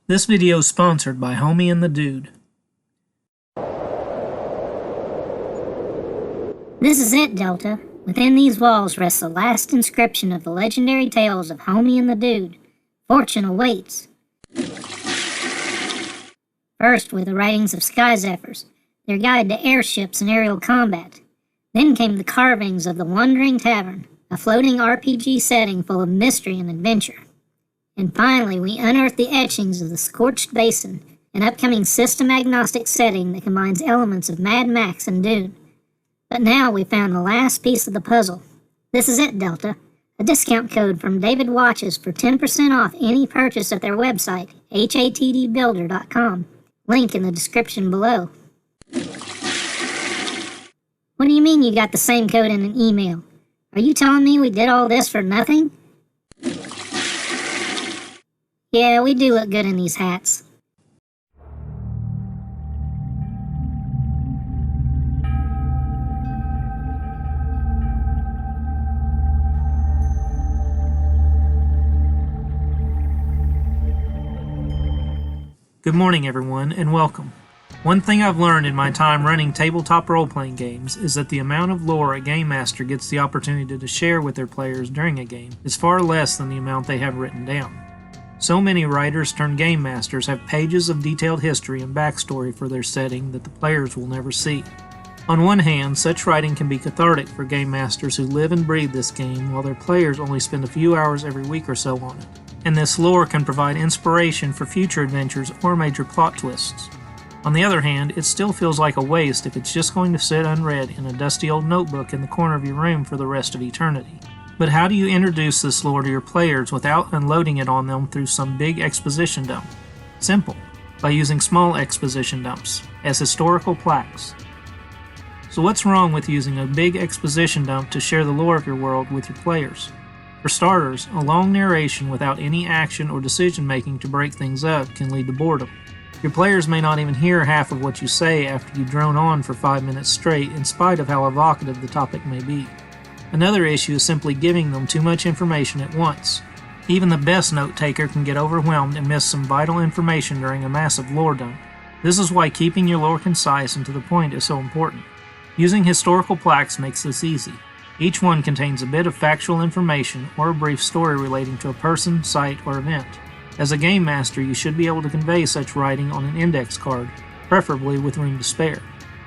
This video is sponsored by Homie and the Dude. This is it, Delta. Within these walls rests the last inscription of the legendary tales of Homie and the Dude. Fortune awaits. First were the writings of Sky Zephyrs, their guide to airships and aerial combat. Then came the carvings of the Wandering Tavern, a floating RPG setting full of mystery and adventure. And finally, we unearthed the etchings of the Scorched Basin, an upcoming system-agnostic setting that combines elements of Mad Max and Dune. But now we found the last piece of the puzzle. This is it, Delta. A discount code from David Watches for 10% off any purchase at their website, hatdbuilder.com. Link in the description below. What do you mean you got the same code in an email? Are you telling me we did all this for nothing? Yeah, we do look good in these hats. Good morning, everyone, and welcome. One thing I've learned in my time running tabletop role-playing games is that the amount of lore a game master gets the opportunity to share with their players during a game is far less than the amount they have written down. So many writers turned game masters have pages of detailed history and backstory for their setting that the players will never see. On one hand, such writing can be cathartic for game masters who live and breathe this game while their players only spend a few hours every week or so on it. And this lore can provide inspiration for future adventures or major plot twists. On the other hand, it still feels like a waste if it's just going to sit unread in a dusty old notebook in the corner of your room for the rest of eternity. But how do you introduce this lore to your players without unloading it on them through some big exposition dump? Simple, by using small exposition dumps, as historical plaques. So what's wrong with using a big exposition dump to share the lore of your world with your players? For starters, a long narration without any action or decision making to break things up can lead to boredom. Your players may not even hear half of what you say after you drone on for 5 minutes straight, in spite of how evocative the topic may be. Another issue is simply giving them too much information at once. Even the best note taker can get overwhelmed and miss some vital information during a massive lore dump. This is why keeping your lore concise and to the point is so important. Using historical plaques makes this easy. Each one contains a bit of factual information or a brief story relating to a person, site, or event. As a game master, you should be able to convey such writing on an index card, preferably with room to spare.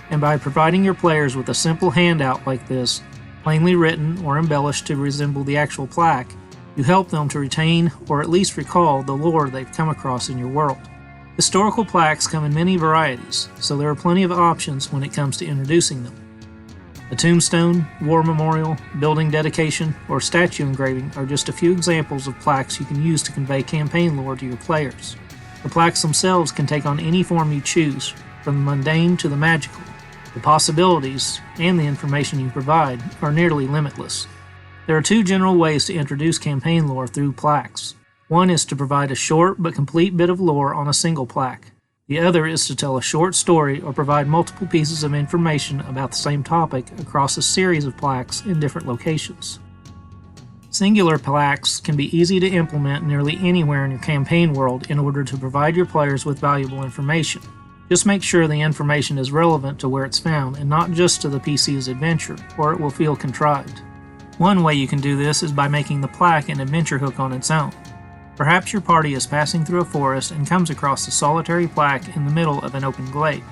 And by providing your players with a simple handout like this, plainly written or embellished to resemble the actual plaque, you help them to retain or at least recall the lore they've come across in your world. Historical plaques come in many varieties, so there are plenty of options when it comes to introducing them. A tombstone, war memorial, building dedication, or statue engraving are just a few examples of plaques you can use to convey campaign lore to your players. The plaques themselves can take on any form you choose, from the mundane to the magical. The possibilities, and the information you provide, are nearly limitless. There are two general ways to introduce campaign lore through plaques. One is to provide a short but complete bit of lore on a single plaque. The other is to tell a short story or provide multiple pieces of information about the same topic across a series of plaques in different locations. Singular plaques can be easy to implement nearly anywhere in your campaign world in order to provide your players with valuable information. Just make sure the information is relevant to where it's found and not just to the PC's adventure, or it will feel contrived. One way you can do this is by making the plaque an adventure hook on its own. Perhaps your party is passing through a forest and comes across a solitary plaque in the middle of an open glade.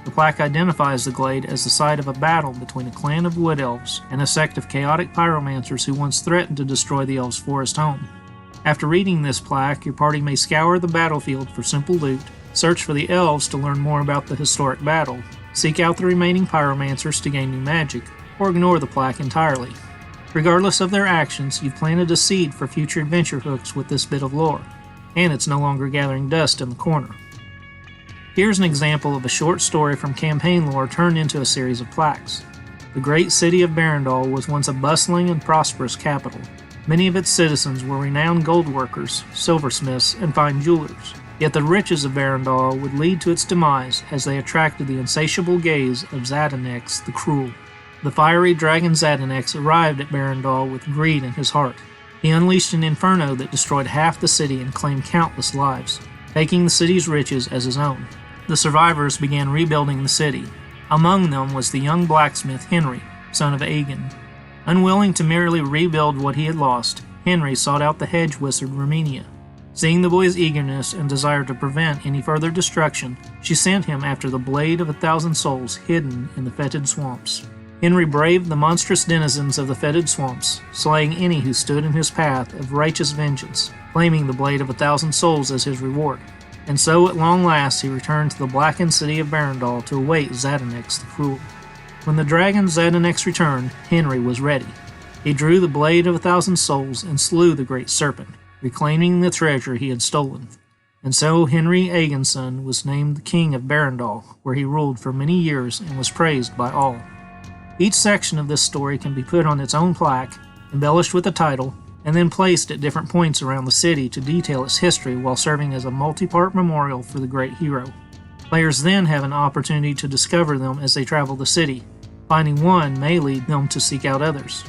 The plaque identifies the glade as the site of a battle between a clan of wood elves and a sect of chaotic pyromancers who once threatened to destroy the elves' forest home. After reading this plaque, your party may scour the battlefield for simple loot, search for the elves to learn more about the historic battle, seek out the remaining pyromancers to gain new magic, or ignore the plaque entirely. Regardless of their actions, you've planted a seed for future adventure hooks with this bit of lore, and it's no longer gathering dust in the corner. Here's an example of a short story from campaign lore turned into a series of plaques. The great city of Barandal was once a bustling and prosperous capital. Many of its citizens were renowned gold workers, silversmiths, and fine jewelers. Yet the riches of Barandal would lead to its demise as they attracted the insatiable gaze of Zadanex the Cruel. The fiery dragon Zadanex arrived at Barandal with greed in his heart. He unleashed an inferno that destroyed half the city and claimed countless lives. taking the city's riches as his own. The survivors began rebuilding the city. Among them was the young blacksmith Henry, son of Aegon. Unwilling to merely rebuild what he had lost, Henry sought out the hedge wizard Romania. Seeing the boy's eagerness and desire to prevent any further destruction, she sent him after the blade of 1,000 souls hidden in the fetid swamps. Henry braved the monstrous denizens of the fetid swamps, slaying any who stood in his path of righteous vengeance, claiming the blade of 1,000 souls as his reward. And so at long last he returned to the blackened city of Barandal to await Zadanex the Cruel. When the dragon Zadanex returned, Henry was ready. He drew the blade of 1,000 souls and slew the great serpent, reclaiming the treasure he had stolen. And so Henry Aegonson was named the King of Barandal, where he ruled for many years and was praised by all. Each section of this story can be put on its own plaque, embellished with a title, and then placed at different points around the city to detail its history while serving as a multi-part memorial for the great hero. Players then have an opportunity to discover them as they travel the city. Finding one may lead them to seek out others.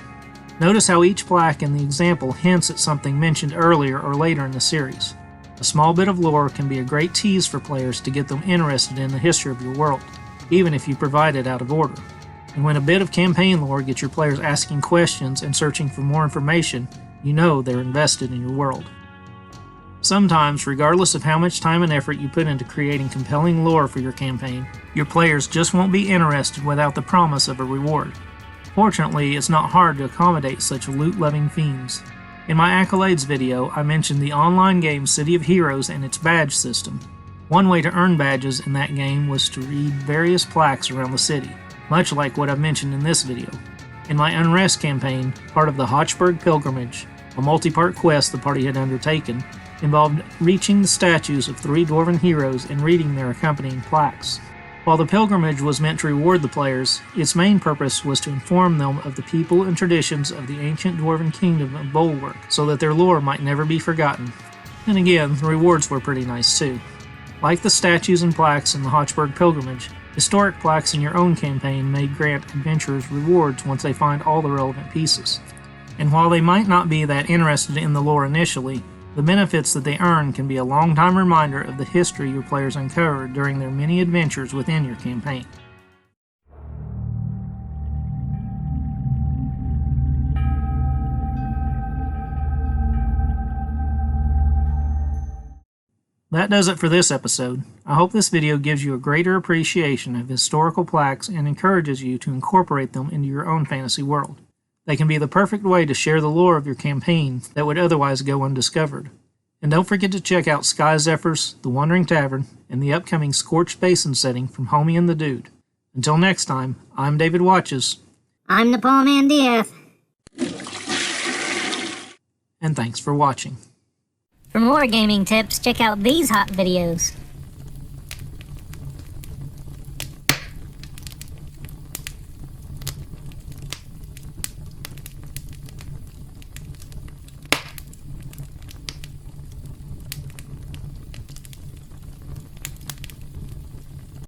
Notice how each plaque in the example hints at something mentioned earlier or later in the series. A small bit of lore can be a great tease for players to get them interested in the history of your world, even if you provide it out of order. And when a bit of campaign lore gets your players asking questions and searching for more information, you know they're invested in your world. Sometimes, regardless of how much time and effort you put into creating compelling lore for your campaign, your players just won't be interested without the promise of a reward. Fortunately, it's not hard to accommodate such loot-loving fiends. In my Accolades video, I mentioned the online game City of Heroes and its badge system. One way to earn badges in that game was to read various plaques around the city, much like what I've mentioned in this video. In my Unrest campaign, part of the Hochberg Pilgrimage, a multi-part quest the party had undertaken, involved reaching the statues of 3 dwarven heroes and reading their accompanying plaques. While the pilgrimage was meant to reward the players, its main purpose was to inform them of the people and traditions of the ancient dwarven kingdom of Bulwark, so that their lore might never be forgotten. And again, the rewards were pretty nice too. Like the statues and plaques in the Hochberg Pilgrimage, historic plaques in your own campaign may grant adventurers rewards once they find all the relevant pieces. And while they might not be that interested in the lore initially, the benefits that they earn can be a long-time reminder of the history your players uncovered during their many adventures within your campaign. That does it for this episode. I hope this video gives you a greater appreciation of historical plaques and encourages you to incorporate them into your own fantasy world. They can be the perfect way to share the lore of your campaign that would otherwise go undiscovered. And don't forget to check out Sky Zephyrs, The Wandering Tavern, and the upcoming Scorched Basin setting from Homie and the Dude. Until next time, I'm David Watches. I'm Napoleon Diaz. And thanks for watching. For more gaming tips, check out these hot videos.